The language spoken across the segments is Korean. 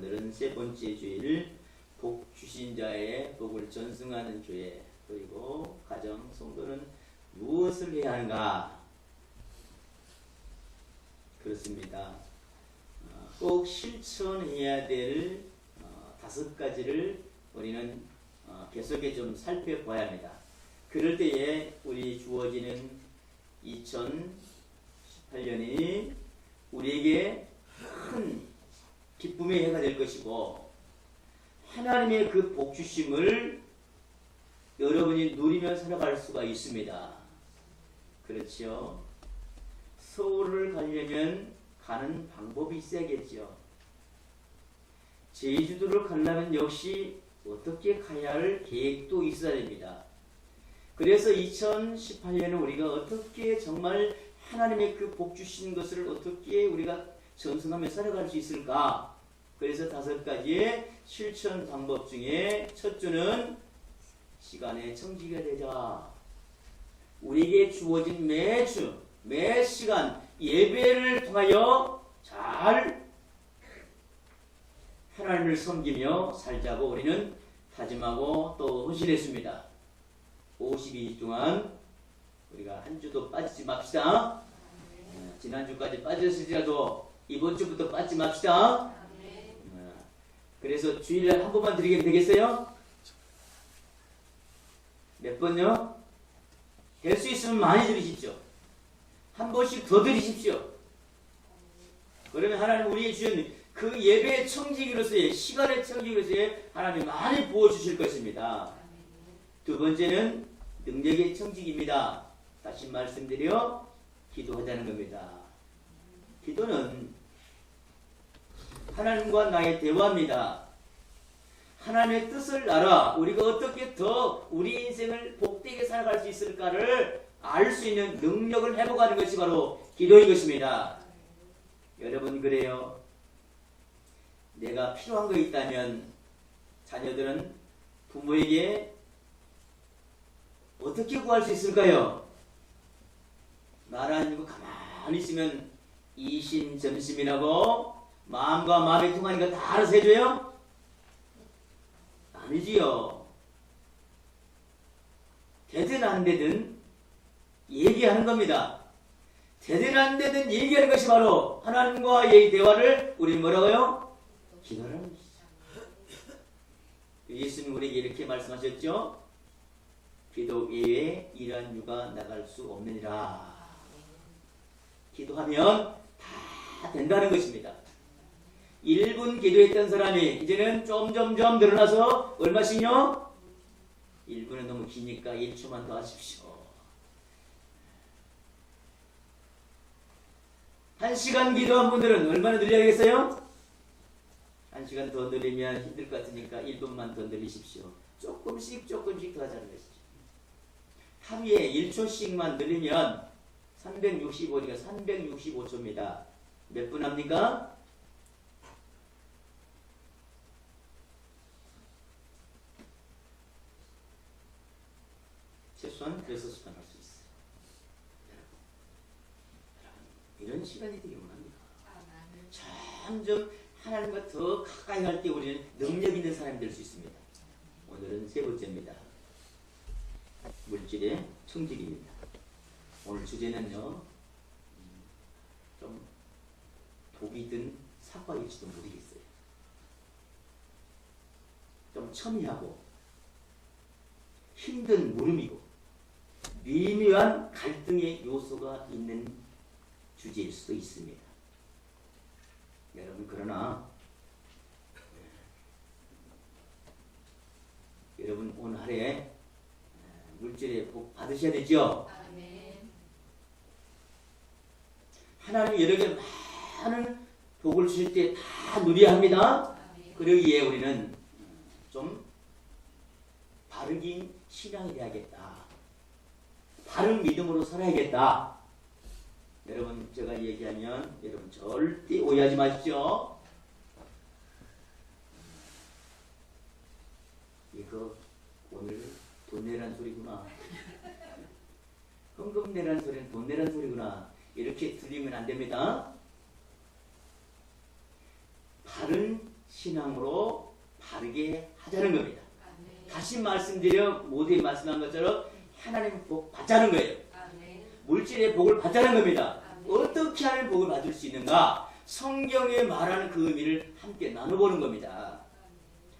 오늘은 세 번째 주일 복 주신 자의 복을 전승하는 교회, 그리고 가정 성도는 무엇을 해야 하는가? 그렇습니다. 꼭 실천해야 될 5가지를 우리는 계속해 좀 살펴봐야 합니다. 그럴 때에 우리 주어지는 2018년이 우리에게 큰 기쁨의 해가 될 것이고, 하나님의 그 복주심을 여러분이 누리며 살아갈 수가 있습니다. 그렇죠? 서울을 가려면 가는 방법이 있어야겠죠. 제주도를 가려면 역시 어떻게 가야 할 계획도 있어야 됩니다. 그래서 2018년에 우리가 어떻게 정말 하나님의 그 복 주신 것을 어떻게 우리가 전승하며 살아갈 수 있을까? 그래서 5가지의 실천 방법 중에 첫 주는 시간의 청지기가 되자. 우리에게 주어진 매주, 매 시간 예배를 통하여 잘 하나님을 섬기며 살자고 우리는 다짐하고 또 헌신했습니다. 52일 동안 우리가 한 주도 빠지지 맙시다. 지난주까지 빠졌을지라도 이번 주부터 빠지지 맙시다. 그래서 주일에 한 번만 드리게 되겠어요? 몇 번요? 될 수 있으면 많이 드리십시오. 한 번씩 더 드리십시오. 그러면 하나님 우리의 주신 그 예배의 청지기로서의, 시간의 청지기로서의 하나님 많이 부어주실 것입니다. 두 번째는 능력의 청지기입니다. 다시 말씀드려 기도하자는 겁니다. 기도는 하나님과 나의 대화입니다. 하나님의 뜻을 알아 우리가 어떻게 더 우리 인생을 복되게 살아갈 수 있을까를 알 수 있는 능력을 회복하는 것이 바로 기도인 것입니다. 여러분, 그래요. 내가 필요한 거 있다면 자녀들은 부모에게 어떻게 구할 수 있을까요? 말 아니고 가만히 있으면 이심전심이라고 마음과 마음이 통하니까 다 알아서 해줘요? 아니지요. 되든 안 되든 얘기하는 겁니다. 되든 안 되든 얘기하는 것이 바로 하나님과의 대화를 우리 뭐라고요? 기도라는 것이죠. 예수님 우리에게 이렇게 말씀하셨죠? 기도 외에 일한 유가 나갈 수 없느니라. 기도하면 다 된다는 것입니다. 1분 기도했던 사람이 이제는 점점점 늘어나서 얼마씩요? 1분은 너무 기니까 1초만 더 하십시오. 1시간 기도한 분들은 얼마나 늘려야겠어요? 1시간 더 늘리면 힘들 것 같으니까 1분만 더 늘리십시오. 조금씩 더 하자는 것이죠. 하루에 1초씩만 늘리면 365니까 365초입니다. 몇 분 합니까? 최소한 6시간 할 수 있어요. 이런 시간이 되기 원합니다. 점점 하나님과 더 가까이 갈 때 우리는 능력 있는 사람이 될 수 있습니다. 오늘은 세 번째입니다. 물질의 청지기입니다. 오늘 주제는요, 좀 독이 든 사과일지도 모르겠어요. 좀 첨예하고 힘든 물음이고 미묘한 갈등의 요소가 있는 주제일 수도 있습니다. 여러분, 그러나 여러분 오늘 하루에 물질의 복 받으셔야 되죠? 하나님 여러분에게 많은 복을 주실 때 다 누려야 합니다. 그러기에 우리는 좀 바르긴 신앙이 돼야겠다. 바른 믿음으로 살아야겠다. 여러분, 제가 얘기하면 여러분 절대 오해하지 마십시오. 이거 오늘 돈 내란 소리구나. 헌금 내란 소리는 돈 내란 소리구나. 이렇게 들리면 안 됩니다. 바른 신앙으로 바르게 하자는 겁니다. 다시 말씀드려 모두에 말씀한 것처럼 하나님의 복 받자는 거예요. 물질의 복을 받자는 겁니다. 어떻게 하면 복을 받을 수 있는가? 성경에 말하는 그 의미를 함께 나눠보는 겁니다.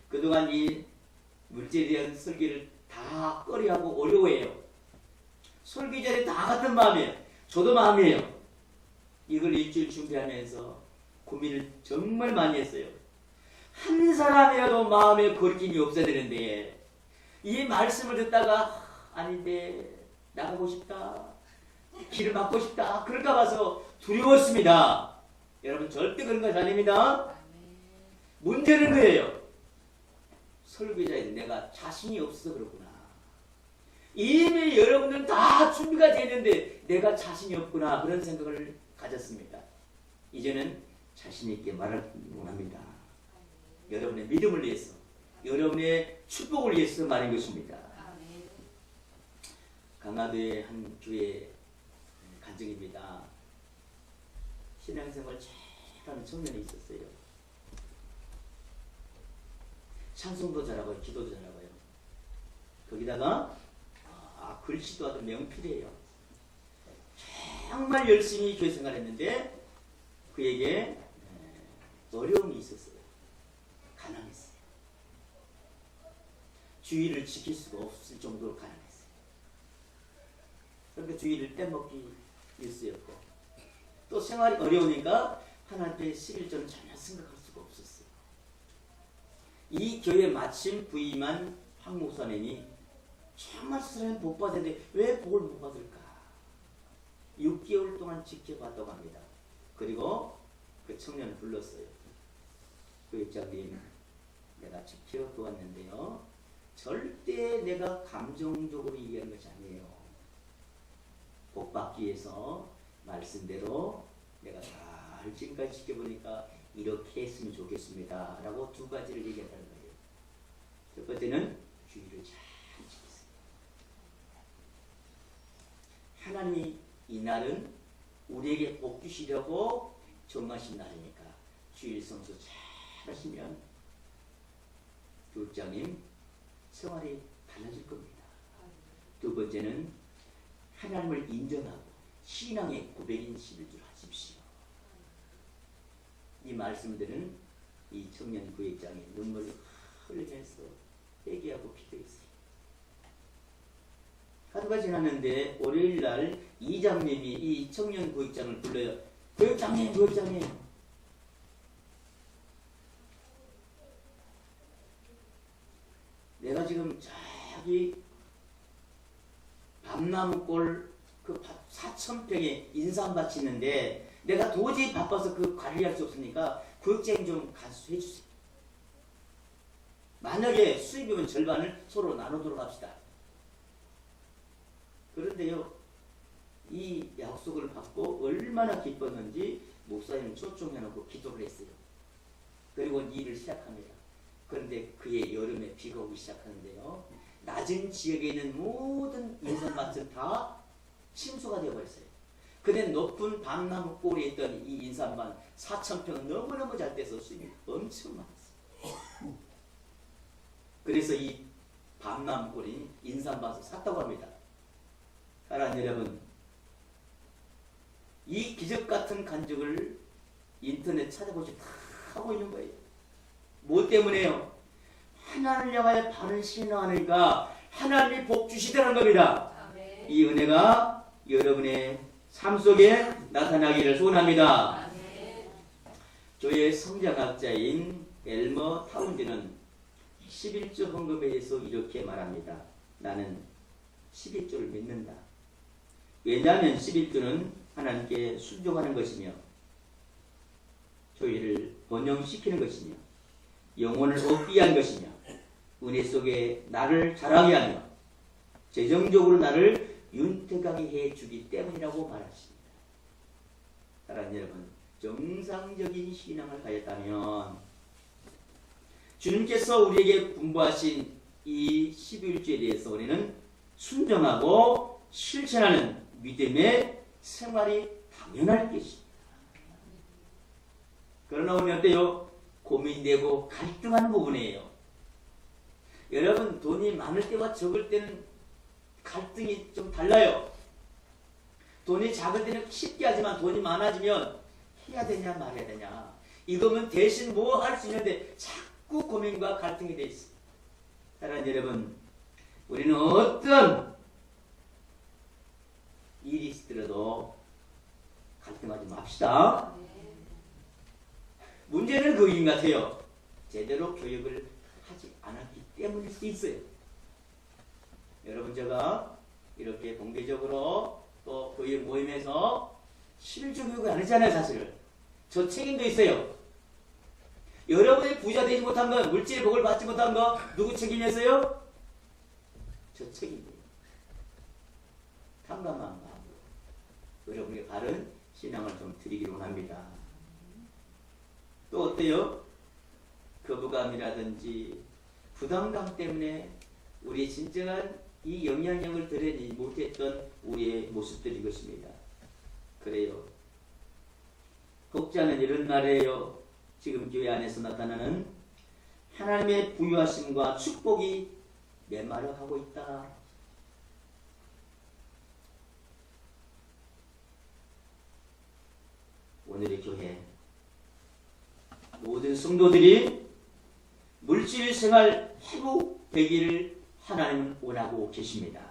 그동안 이 물질에 대한 설계를 다 꺼려하고 어려워해요. 설계자들이 다 같은 마음이에요. 저도 마음이에요. 이걸 일주일 준비하면서 고민을 정말 많이 했어요. 한 사람이라도 마음에 거리낌이 없어야 되는데 이 말씀을 듣다가 아닌데 나가고 싶다, 길을 막고 싶다 그럴까 봐서 두려웠습니다. 여러분 절대 그런 것이 아닙니다. 문제는 그래요. 설교자인 내가 자신이 없어서 그렇구나. 이미 여러분들은 다 준비가 되는데 내가 자신이 없구나 그런 생각을 가졌습니다. 이제는 자신 있게 말을 원합니다. 여러분의 믿음을 위해서, 여러분의 축복을 위해서 말인 것입니다. 강화도의 한 교회 간증입니다. 신앙생활 잘하는 청년이 있었어요. 찬송도 잘하고요, 기도도 잘하고요. 거기다가 글씨도 아주 명필이에요. 정말 열심히 교회 생활했는데 그에게 어려움이 있었어요. 가난했어요. 주의를 지킬 수가 없을 정도로 가난했어요. 그러니까 주의를 떼먹기 일쑤였고 또 생활이 어려우니까 하나님께 11조는 전혀 생각할 수가 없었어요. 이 교회 마침 부임한 황 목사님이 정말 사람이 복 받았는데 왜 복을 못 받을까? 6개월 동안 지켜봤다고 합니다. 그리고 그 청년을 불렀어요. 그 입장님, 내가 지켜보았는데요. 절대 내가 감정적으로 얘기하는 것이 아니에요. 복 받기 위해서 말씀대로 내가 잘 지금까지 지켜보니까 이렇게 했으면 좋겠습니다. 라고 두 가지를 얘기한다는 거예요. 첫 번째는 주의를 잘 지키세요. 하나님이 이 날은 우리에게 복 주시려고 정하신 날이니까 주일 성수 잘 하시면 교육장님 생활이 달라질 겁니다. 두 번째는 하나님을 인정하고 신앙의 고백인 11주를 하십시오. 이 말씀들은 이 청년 구역장이 눈물을 흘리면서 회개하고 기도했어요. 하루가 지났는데 월요일날 이장님이 이 청년 구역장을 불러요. 구역장님, 구역장님. 내가 지금 저기 밤나무골 그 4,000평의 인삼밭이 있는데 내가 도저히 바빠서 그 관리할 수 없으니까 구역장님 좀 간수해 주세요. 만약에 수입이면 절반을 서로 나누도록 합시다. 그런데요, 이 약속을 받고 얼마나 기뻤는지 목사님 초청해놓고 기도를 했어요. 그리고 일을 시작합니다. 그런데 그의 여름에 비가 오기 시작하는데요. 낮은 지역에 있는 모든 인삼밭은 다 침수가 되어버렸어요. 그런데 높은 밤나무 꼴에 있던 이 인삼밭 4,000평은 너무너무 잘 돼서 수입이 엄청 많았어요. 그래서 이 밤나무 꼴이 인삼밭을 샀다고 합니다. 사랑하는 여러분, 이 기적같은 간증을 인터넷 찾아보시 다 하고 있는 거예요. 뭐 때문에요? 하나님을 향하여 바른 신앙하니까 하나님이 복 주시다는 겁니다. 아멘. 이 은혜가 여러분의 삶 속에 나타나기를 소원합니다. 아멘. 교회 성장학자인 엘머 타운즈는 11조 헌금에 대해서 이렇게 말합니다. 나는 11조를 믿는다. 왜냐하면 11조는 하나님께 순종하는 것이며 교회를 번영시키는 것이며 영혼을 얻기 위한 것이며 은혜 속에 나를 자라게 하며 재정적으로 나를 윤택하게 해주기 때문이라고 말하십니다. 사랑하는 여러분, 정상적인 신앙을 가졌다면 주님께서 우리에게 분부하신 이 11조에 대해서 우리는 순종하고 실천하는 믿음의 생활이 당연할 것입니다. 그러나 우리는 어때요? 고민되고 갈등하는 부분이에요. 여러분, 돈이 많을 때와 적을 때는 갈등이 좀 달라요. 돈이 작을 때는 쉽게 하지만 돈이 많아지면 해야 되냐 말해야 되냐, 이거면 대신 뭐 할 수 있는데 자꾸 고민과 갈등이 돼 있어요. 사랑하는 여러분, 우리는 어떤 일이 있더라도 갈등하지 맙시다. 문제는 그인 같아요. 제대로 교육을 하지 않았기 때문일 수 있어요. 여러분, 제가 이렇게 공개적으로 또 교육 모임에서 실질 교육을 안 했잖아요. 사실은 저 책임도 있어요. 여러분이 부자 되지 못한 건, 물질의 복을 받지 못한 거 누구 책임이었어요? 저 책임이에요. 탐감한 마음으로 여러분에게 바른 신앙을 좀 드리기를 원합니다. 또 어때요? 거부감이라든지 부담감 때문에 우리의 진정한 이 영향력을 드러내지 못했던 우리의 모습들이 것입니다. 그래요. 혹자는 이런 말이에요. 지금 교회 안에서 나타나는 하나님의 부유하심과 축복이 메마르하고 있다. 오늘의 교회 모든 성도들이 물질 생활 회복되기를 하나님은 원하고 계십니다.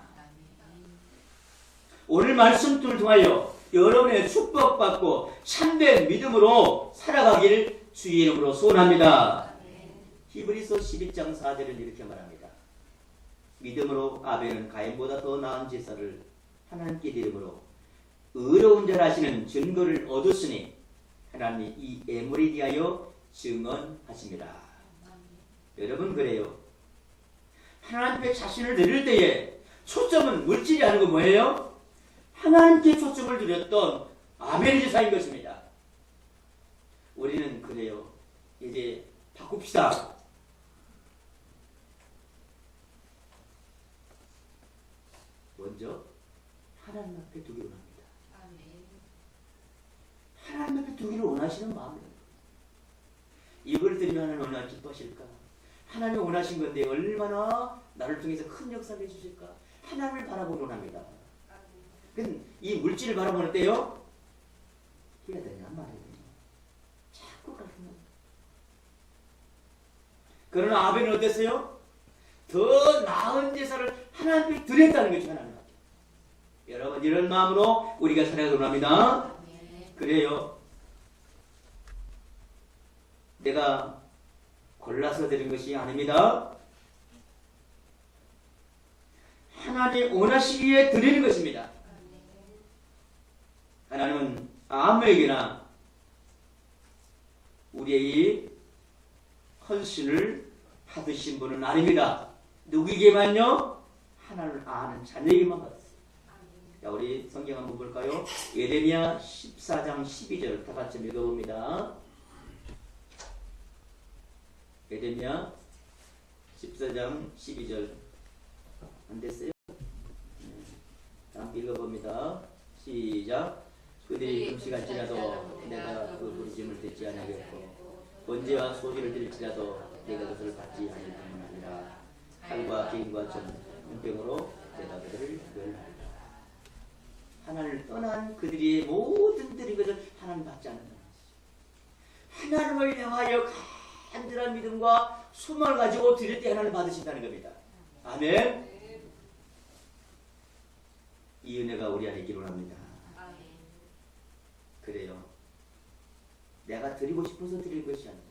오늘 말씀을 통하여 여러분의 축복받고 참된 믿음으로 살아가기를 주의 이름으로 소원합니다. 히브리서 12장 4절은 이렇게 말합니다. 믿음으로 아벨은 가인보다 더 나은 제사를 하나님께 드림으로 의로운 자라 하시는 증거를 얻었으니 하나님이 이 애물에 대하여 증언하십니다. 여러분, 그래요. 하나님께 자신을 드릴 때에 초점은 물질이 아니고 뭐예요? 하나님께 초점을 드렸던 아벨 제사인 것입니다. 우리는 그래요. 이제 바꿉시다. 먼저 하나님 앞에 두기를 원합니다. 하나님 앞에 두기를 원하시는 마음이에요. 이걸 드리면 하나님 얼마나 기뻐하실까? 하나님이 원하신 건데 얼마나 나를 통해서 큰 역사를 해주실까? 하나님을 바라보기 원합니다. 이 물질을 바라보는 때요, 해야 되냐 말해야 되냐 자꾸 갈등합니다. 그러나 아벨은 어땠어요? 더 나은 제사를 하나님께 드렸다는 것이 하나님 같아요. 여러분, 이런 마음으로 우리가 살아가기 원합니다. 그래요. 내가 골라서 드린 것이 아닙니다. 하나님 원하시기에 드리는 것입니다. 하나님은 아무에게나 우리의 헌신을 받으신 분은 아닙니다. 누구에게만요? 하나님을 아는 자녀에게만 받았어요. 자, 우리 성경 한번 볼까요? 예레미야 14장 12절 다 같이 읽어봅니다. 예레미야 14장 12절 안 됐어요? 함께 읽어봅니다. 시작. 그들이 금식할지라도 내가 그 부르심을 듣지 아니하겠고 번제와 소지를 드릴지라도 내가 그것을 받지 않을 뿐만 아니라 칼과 기름과 전 은병으로 내가 그들을 멸하리라. 하나님을 떠난 그들이 모든 드린 것을 하나님 받지 않는다. 하나님을 향하여 간절한 믿음과 소망을 가지고 드릴 때 하나님 받으신다는 겁니다. 아멘. 이 은혜가 우리 안에 있기를 합니다. 그래요. 내가 드리고 싶어서 드릴 것이 아니다.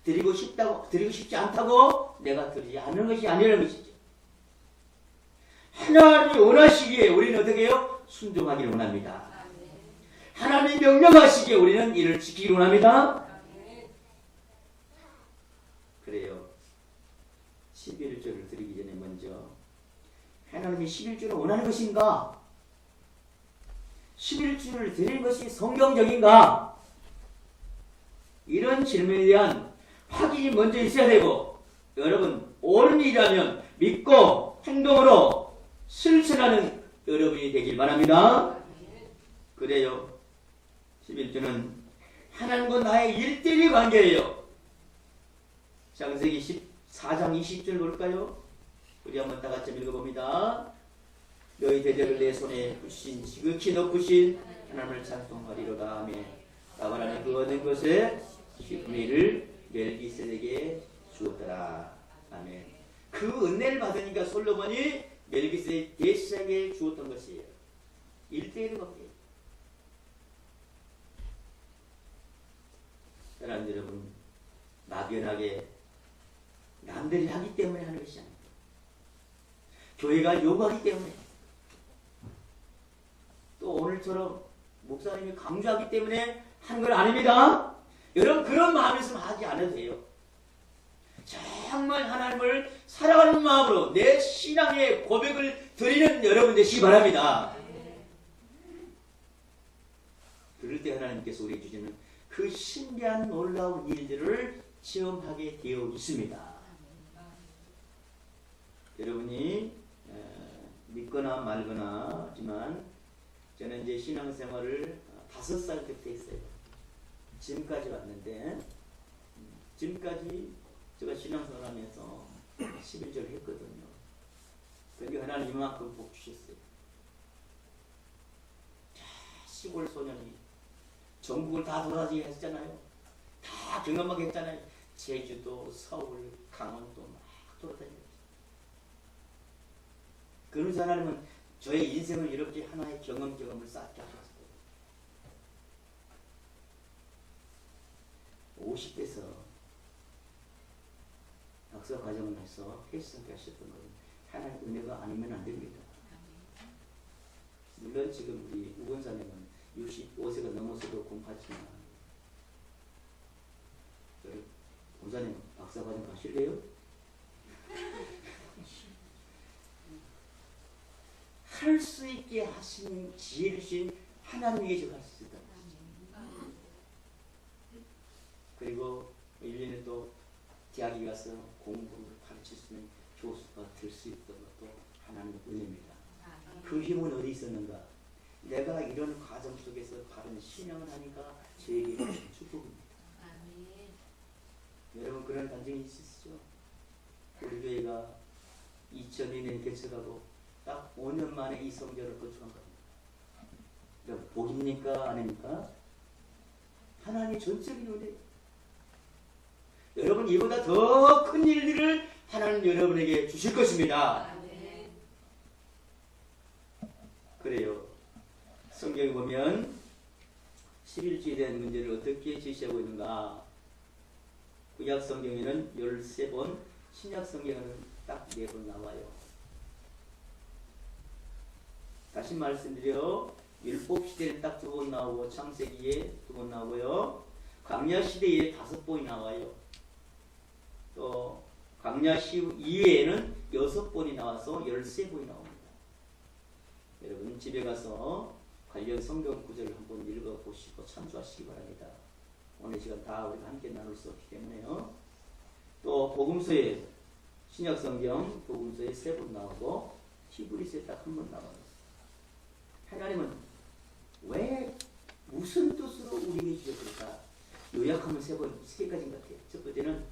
드리고 싶지 않다고 내가 드리지 않는 것이 아니라는 것이죠. 하나님이 원하시기에 우리는 어떻게 해요? 순종하기를 원합니다. 하나님이 명령하시기에 우리는 이를 지키기를 원합니다. 그래요. 11조를 드리기 전에 먼저 하나님이 11조를 원하는 것인가? 11조를 드리는 것이 성경적인가? 이런 질문에 대한 확인이 먼저 있어야 되고, 여러분 옳은 일이라면 믿고 행동으로 실천하는 여러분이 되길 바랍니다. 그래요. 11조는 하나님과 나의 1대1 관계예요. 창세기 14장 20절 볼까요? 우리 한번 다 같이 읽어봅니다. 너희 대적을 내 손에 붙이신 지극히 높으신 하나님을 찬송하리로다. 아멘. 아브라함이 그 얻은 것에 10분의 1을 멜기세덱에게 주었더라. 아멘. 그 은혜를 받으니까 솔로몬이 멜기세덱 대제사장에게 주었던 것이에요. 1대1의 관계. 사랑하는 여러분, 막연하게 남들이 하기 때문에 하는 것이 아닙니다. 교회가 요구하기 때문에, 또 오늘처럼 목사님이 강조하기 때문에 하는 건 아닙니다. 여러분, 그런 마음이 있으면 하지 않아도 돼요. 정말 하나님을 사랑하는 마음으로 내 신앙의 고백을 드리는 여러분 되시기 바랍니다. 그럴 때 하나님께서 우리에게 주시는 그 신비한 놀라운 일들을 체험하게 되어 있습니다. 여러분이 믿거나 말거나 하지만 저는 이제 신앙생활을 5살 때부터 했어요. 지금까지 왔는데, 지금까지 제가 신앙생활하면서 11절 했거든요. 그런데 하나님 이만큼 복 주셨어요. 시골 소년이 전국을 다 돌아다니게 했잖아요. 다 경험하게 했잖아요. 제주도, 서울, 강원도 막 돌아다녔어요. 그러면서 하나님은 저의 인생을 이렇게 하나의 경험을 쌓게 하셨어요. 50대에서 박사 과정을 해서 회수하게 하셨던 것은 하나님의 은혜가 아니면 안 됩니다. 물론 지금 우리 우건사님은 65세가 넘어서도 공부하지만, 저희 권사님 박사 과정 가실래요? 할 수 있게 하시는 지혜를 주신 하나님에게 제가 할 수 있다. 그리고 1년에 또 대학에 가서 공부를 가르칠 수 있는 교수가 될 수 있던 것도 하나님의 은혜입니다. 그 힘은 어디 있었는가? 내가 이런 과정 속에서 바른 신앙을 하니까 저에게 주신 축복입니다. 여러분, 그런 감정이 있으시죠? 우리 교회가 2002년에 개척하고 딱 5년 만에 이 성전을 건축한 겁니다. 여러분, 복입니까? 아닙니까? 하나님의 전적인 은혜. 여러분, 이보다 더 큰 일들을 하나님 여러분에게 주실 것입니다. 그래요. 성경에 보면 11주에 대한 문제를 어떻게 제시하고 있는가? 구약 성경에는 13번, 신약 성경에는 딱 4번 나와요. 다시 말씀드려, 율법 시대에 딱 2번 나오고, 창세기에 2번 나오고요. 광야 시대에 5번이 나와요. 또 광야 이후에는 6번이 나와서 13번이 나옵니다. 여러분, 집에 가서 관련 성경 구절을 한번 읽어보시고 참조하시기 바랍니다. 오늘 시간 다 우리가 함께 나눌 수 없기 때문에요. 또 복음서에, 신약 성경 복음서에 3번 나오고 히브리서에 딱 1번 나와요. 하나님은 왜, 무슨 뜻으로 우리에게 주셨을까? 요약하면 3가지인 것 같아요. 첫 번째는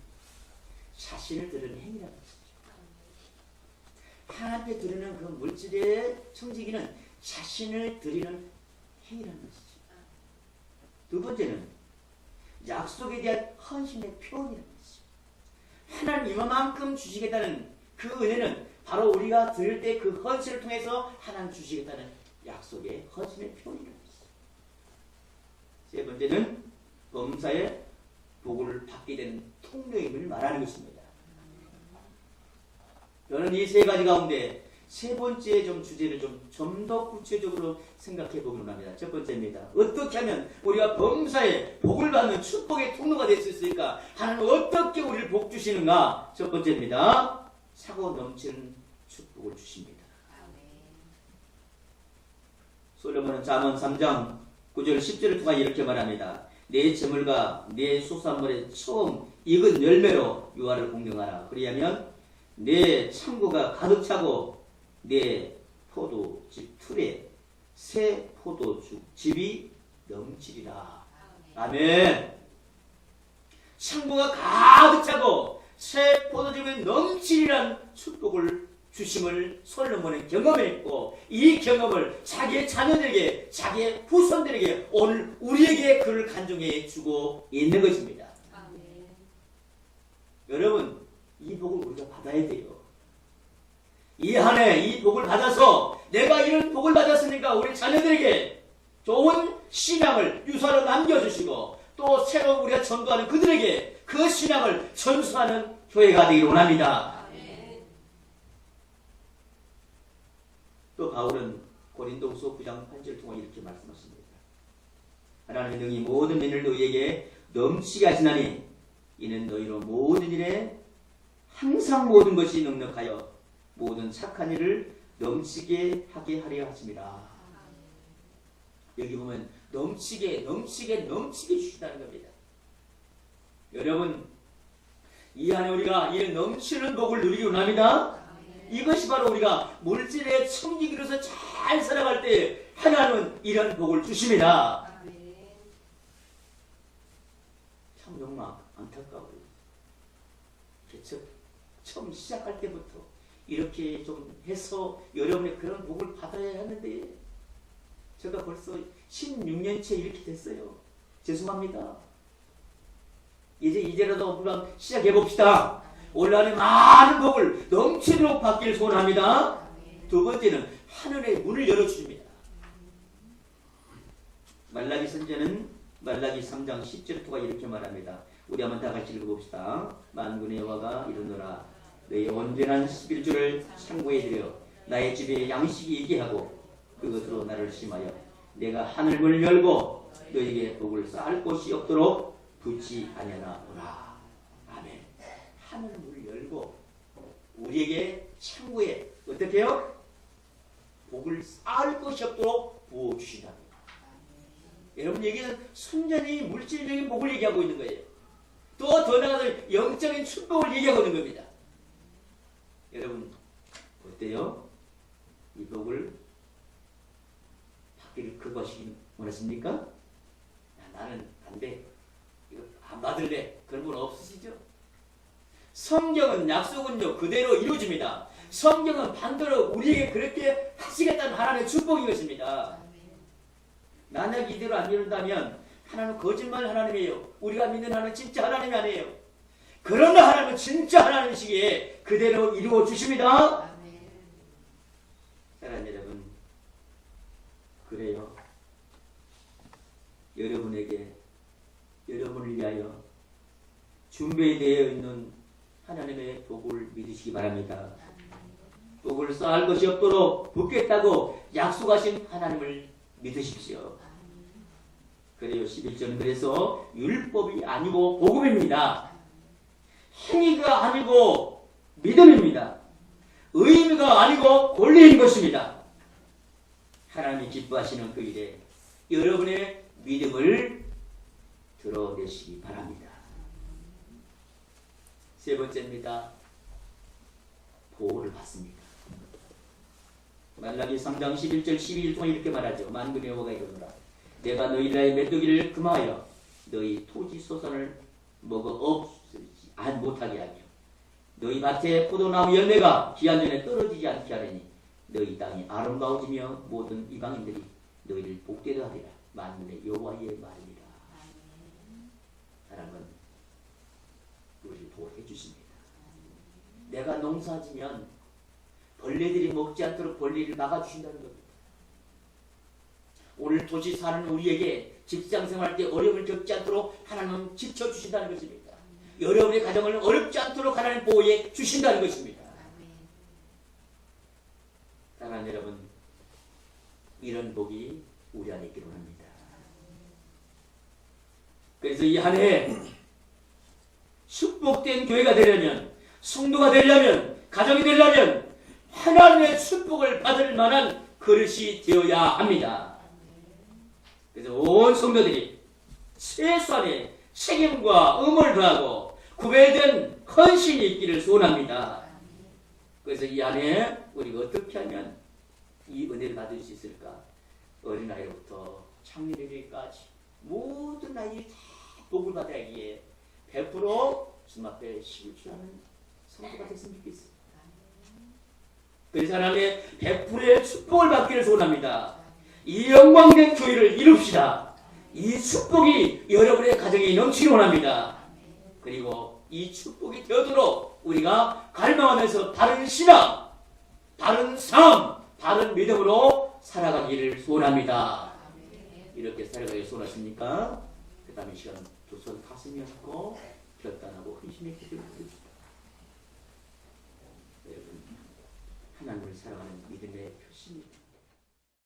자신을 드러내는 행위라는 것이죠. 하나님께 드리는 그 물질의 청지기는 자신을 드리는 행위라는 것이죠. 두 번째는 약속에 대한 헌신의 표현이라는 것이죠. 하나님 이만큼 주시겠다는 그 은혜는 바로 우리가 드릴 때 그 헌신을 통해서 하나님 주시겠다는 약속의 헌신의 표현이라는 것이죠. 세 번째는 범사의 복을 받게 되는 통로임을 말하는 것입니다. 저는 이 3가지 가운데 3번째 주제를 좀 더 구체적으로 생각해 보기로 합니다. 첫 번째입니다. 어떻게 하면 우리가 범사에 복을 받는 축복의 통로가 될 수 있을까? 하나님은 어떻게 우리를 복 주시는가? 첫 번째입니다. 차고 넘치는 축복을 주십니다. 솔로몬은 잠언 3장 9절 10절을 통해 이렇게 말합니다. 내 재물과 내 수산물의 처음 익은 열매로 유아를 공경하라. 그리하면 내 창고가 가득 차고 내 포도집 틀에 새 포도즙이 넘치리라. 아멘. 창고가 가득 차고 새 포도즙이 넘치리란 축복을 주심을 솔로몬은 경험했고, 이 경험을 자기의 자녀들에게, 자기의 후손들에게, 오늘 우리에게 그를 간증해 주고 있는 것입니다. 아멘. 여러분, 이 복을 우리가 받아야 돼요. 이 한 해 이 복을 받아서 내가 이런 복을 받았으니까 우리 자녀들에게 좋은 신앙을 유산으로 남겨주시고, 또 새로 우리가 전도하는 그들에게 그 신앙을 전수하는 교회가 되기를 원합니다. 아멘. 또 바울은 고린도후서 9장 8절을 통해 이렇게 말씀하십니다. 하나님의 능히 모든 일을 너희에게 넘치게 하시나니 이는 너희로 모든 일에 항상 모든 것이 넉넉하여 모든 착한 일을 넘치게 하게 하려 하심이라. 여기 보면 넘치게 주시다는 겁니다. 여러분, 이 안에 우리가 이 넘치는 복을 누리기 원합니다. 이것이 바로 우리가 물질의 청지기로서 잘 살아갈 때 하나님은 이런 복을 주십니다. 참 정말 안타까워요. 처음 시작할 때부터 이렇게 좀 해서 여러분의 그런 복을 받아야 하는데 제가 벌써 16년째 이렇게 됐어요. 죄송합니다. 이제라도 한번 시작해 봅시다. 올 한해 많은 복을 넘치도록 받기를 소원합니다. 두 번째는 하늘의 문을 열어주십니다. 말라기 선지자는 말라기 3장 10절 토가 이렇게 말합니다. 우리 한번 다 같이 읽어봅시다. 만군의 여호와가 이르노라 너희 온전한 11조를 창고에 들여 나의 집에 양식이 있게 하고 그것으로 나를 심하여 내가 하늘 문을 열고 너희에게 복을 쌓을 곳이 없도록 붙지 아니하나보라. 아멘. 하늘 문을 열고 우리에게 창고에 어떻게 해요? 복을 쌓을 것이 없도록 부어주신답니다. 여러분, 여기는 순전히 물질적인 복을 얘기하고 있는 거예요. 또 더 나아가서 영적인 축복을 얘기하고 있는 겁니다. 여러분, 어때요? 이 복을 받기를 그것이 원하십니까? 나는 안 돼. 이거 안 받을래. 그런 분 없으시죠? 성경은 약속은요 그대로 이루어집니다. 성경은 반대로 우리에게 그렇게 하시겠다는 하나님의 축복인 것입니다. 만약 이대로 안 이룬다면 하나님은 거짓말 하나님이에요. 우리가 믿는 하나님은 진짜 하나님이 아니에요. 그러나 하나님은 진짜 하나님이시기에 그대로 이루어 주십니다. 사랑하는 여러분, 그래요. 여러분을 위하여 준비되어 있는 하나님의 복을 믿으시기 바랍니다. 복을 쌓을 것이 없도록 붓겠다고 약속하신 하나님을 믿으십시오. 그래요. 11절은 그래서 율법이 아니고 복음입니다. 행위가 아니고 믿음입니다. 의미가 아니고 권리인 것입니다. 하나님이 기뻐하시는 그 일에 여러분의 믿음을 드러내시기 바랍니다. 세 번째입니다. 보호를 받습니다. 말라기 3장 11절 12절 통해 이렇게 말하죠. 만군의 여호와가 이르노라 내가 너희 나라의 메뚜기를 금하여 너희 토지 소산을 먹어 없지 못하게 하며 너희 밭에 포도나무 열매가 기한 전에 떨어지지 않게 하려니 너희 땅이 아름다워지며 모든 이방인들이 너희를 복되게 하리라. 만군의 여호와의 말이라. 하나님은 우리를 보호해 주십니다. 내가 농사지면 벌레들이 먹지 않도록 벌레를 막아주신다는 겁니다. 오늘 도시 사는 우리에게 직장 생활할 때 어려움을 겪지 않도록 하나님은 지켜주신다는 것입니다. 여러분의 가정을 어렵지 않도록 하나님 보호해 주신다는 것입니다. 사랑하는 여러분, 이런 복이 우리 안에 있기를 원합니다. 그래서 이 한 해 축복된 교회가 되려면, 성도가 되려면, 가정이 되려면 하나님의 축복을 받을 만한 그릇이 되어야 합니다. 그래서 온 성도들이 최소한의 책임과 의무를 다하고 구별된 헌신이 있기를 소원합니다. 그래서 이 안에 우리가 어떻게 하면 이 은혜를 받을 수 있을까? 어린아이로부터 청년에게까지 모든 아이들이 다 복을 받아야기에 100% 주님 앞에 힘을 주라는 성도가 됐으면 좋겠어요. 그 사람의 100%의 축복을 받기를 소원합니다. 이 영광된 교회를 이룹시다. 이 축복이 여러분의 가정에 넘치기 원합니다. 그리고 이 축복이 되어도록 우리가 갈망하면서 바른 신앙, 바른 삶, 바른 믿음으로 살아가기를 소원합니다. 이렇게 살아가기를 소원하십니까? 그 다음에 시간 두 손 가슴에 얹고 결단하고 헌신의 기도를 드립시다. 여러분, 하나님을 살아가는 믿음의 표시입니다.